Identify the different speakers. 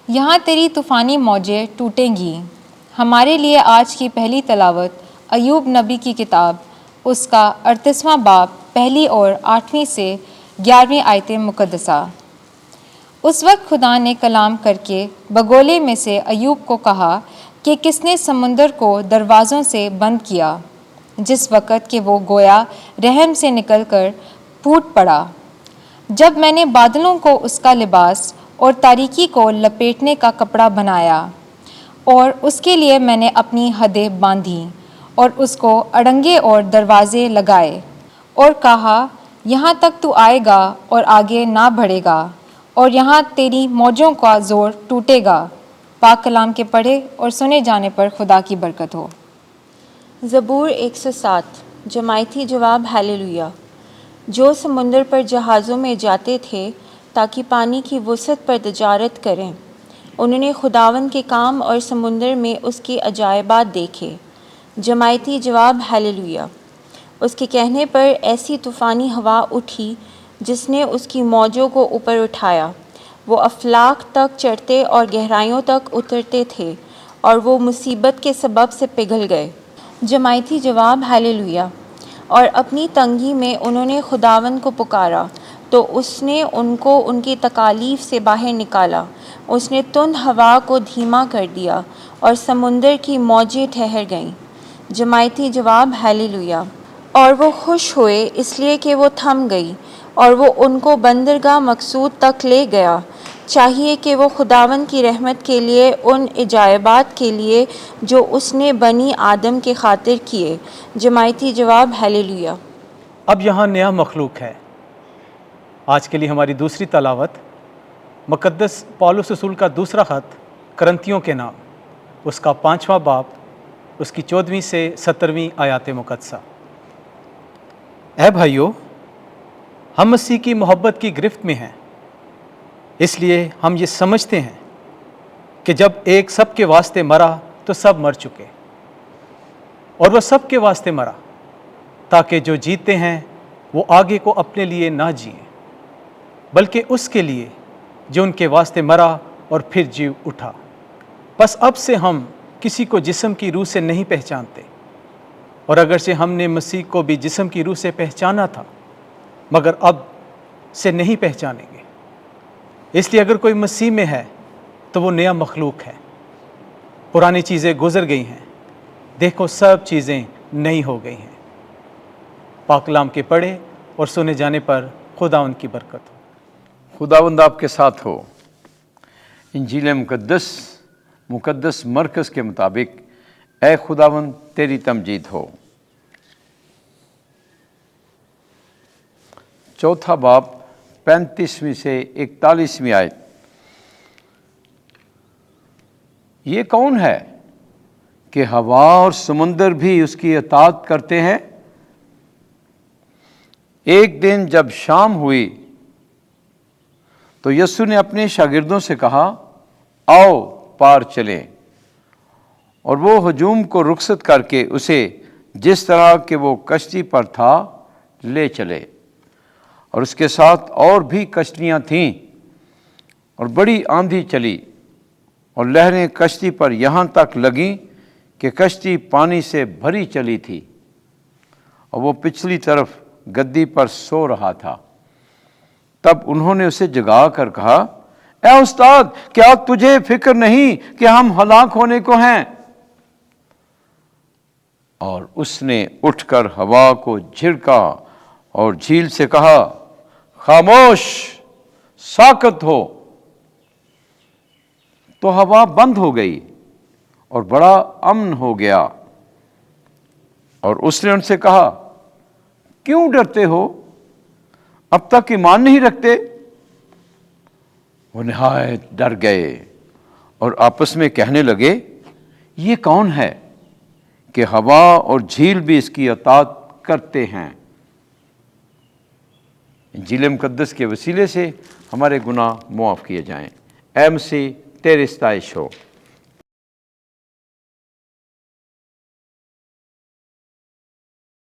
Speaker 1: یہاں تیری طوفانی موجیں ٹوٹیں گی۔ ہمارے لیے آج کی پہلی تلاوت ایوب نبی کی کتاب، اس کا 38واں باب، پہلی اور 8ویں سے 11ویں آیتیں مقدسہ۔ اس وقت خدا نے کلام کر کے بگولے میں سے ایوب کو کہا کہ کس نے سمندر کو دروازوں سے بند کیا، جس وقت کہ وہ گویا رحم سے نکل کر پھوٹ پڑا، جب میں نے بادلوں کو اس کا لباس اور تاریکی کو لپیٹنے کا کپڑا بنایا، اور اس کے لیے میں نے اپنی حدیں باندھیں اور اس کو اڑنگے اور دروازے لگائے، اور کہا یہاں تک تو آئے گا اور آگے نہ بڑھے گا، اور یہاں تیری موجوں کا زور ٹوٹے گا۔ پاک کلام کے پڑھے اور سنے جانے پر خدا کی برکت ہو۔
Speaker 2: زبور 107۔ جماعتی جواب ہیلیلویا۔ جو سمندر پر جہازوں میں جاتے تھے تاکہ پانی کی وسعت پر تجارت کریں، انہوں نے خداوند کے کام اور سمندر میں اس کے عجائبات دیکھے۔ جماعتی جواب ہیلیلویا۔ اس کے کہنے پر ایسی طوفانی ہوا اٹھی جس نے اس کی موجوں کو اوپر اٹھایا۔ وہ افلاک تک چڑھتے اور گہرائیوں تک اترتے تھے، اور وہ مصیبت کے سبب سے پگھل گئے۔ جماعتی جواب ہیلیلویا۔ اور اپنی تنگی میں انہوں نے خداوند کو پکارا تو اس نے ان کو ان کی تکالیف سے باہر نکالا۔ اس نے تند ہوا کو دھیما کر دیا اور سمندر کی موجیں ٹھہر گئیں۔ جماعتی جواب ہیلیلویا۔ اور وہ خوش ہوئے اس لیے کہ وہ تھم گئی، اور وہ ان کو بندرگاہ مقصود تک لے گیا۔ چاہیے کہ وہ خداوند کی رحمت کے لیے ان عجائبات کے لیے جو اس نے بنی آدم کے خاطر کیے۔ جماعتی جواب ہیلیلویا۔
Speaker 3: اب یہاں نیا مخلوق ہے۔ آج کے لیے ہماری دوسری تلاوت مقدس پولس رسول کا دوسرا خط کرنتھیوں کے نام، اس کا 5واں باب، اس کی 14ویں سے 17ویں آیات مقدسہ۔ اے بھائیو، ہم مسیح کی محبت کی گرفت میں ہیں، اس لیے ہم یہ سمجھتے ہیں کہ جب ایک سب کے واسطے مرا تو سب مر چکے، اور وہ سب کے واسطے مرا تاکہ جو جیتے ہیں وہ آگے کو اپنے لیے نہ جئیں، بلکہ اس کے لیے جو ان کے واسطے مرا اور پھر جی اٹھا۔ بس اب سے ہم کسی کو جسم کی روح سے نہیں پہچانتے، اور اگرچہ ہم نے مسیح کو بھی جسم کی روح سے پہچانا تھا، مگر اب سے نہیں پہچانیں گے۔ اس لیے اگر کوئی مسیح میں ہے تو وہ نیا مخلوق ہے، پرانی چیزیں گزر گئی ہیں، دیکھو سب چیزیں نئی ہو گئی ہیں۔ پاک کلام کے پڑھے اور سنے جانے پر خداوند کی برکت ہو۔
Speaker 4: خداوند آپ کے ساتھ ہو۔ انجیل مقدس مرکز کے مطابق اے خداوند تیری تمجید ہو۔ چوتھا باب 35ویں سے 41ویں آیت۔ یہ کون ہے کہ ہوا اور سمندر بھی اس کی اطاعت کرتے ہیں؟ ایک دن جب شام ہوئی تو یسوع نے اپنے شاگردوں سے کہا، آؤ پار چلیں، اور وہ ہجوم کو رخصت کر کے اسے جس طرح کہ وہ کشتی پر تھا لے چلے۔ اور اس کے ساتھ اور بھی کشتیاں تھیں، اور بڑی آندھی چلی، اور لہریں کشتی پر یہاں تک لگیں کہ کشتی پانی سے بھری چلی تھی، اور وہ پچھلی طرف گدی پر سو رہا تھا۔ تب انہوں نے اسے جگا کر کہا، اے استاد، کیا تجھے فکر نہیں کہ ہم ہلاک ہونے کو ہیں؟ اور اس نے اٹھ کر ہوا کو جھڑکا اور جھیل سے کہا، خاموش، ساکت ہو۔ تو ہوا بند ہو گئی اور بڑا امن ہو گیا۔ اور اس نے ان سے کہا، کیوں ڈرتے ہو؟ اب تک ایمان نہیں رکھتے؟ وہ نہایت ڈر گئے اور آپس میں کہنے لگے، یہ کون ہے کہ ہوا اور جھیل بھی اس کی اطاعت کرتے ہیں؟ انجیل مقدس کے وسیلے سے ہمارے گناہ معاف کیے جائیں۔ اے مسیح تیری ستائش ہو۔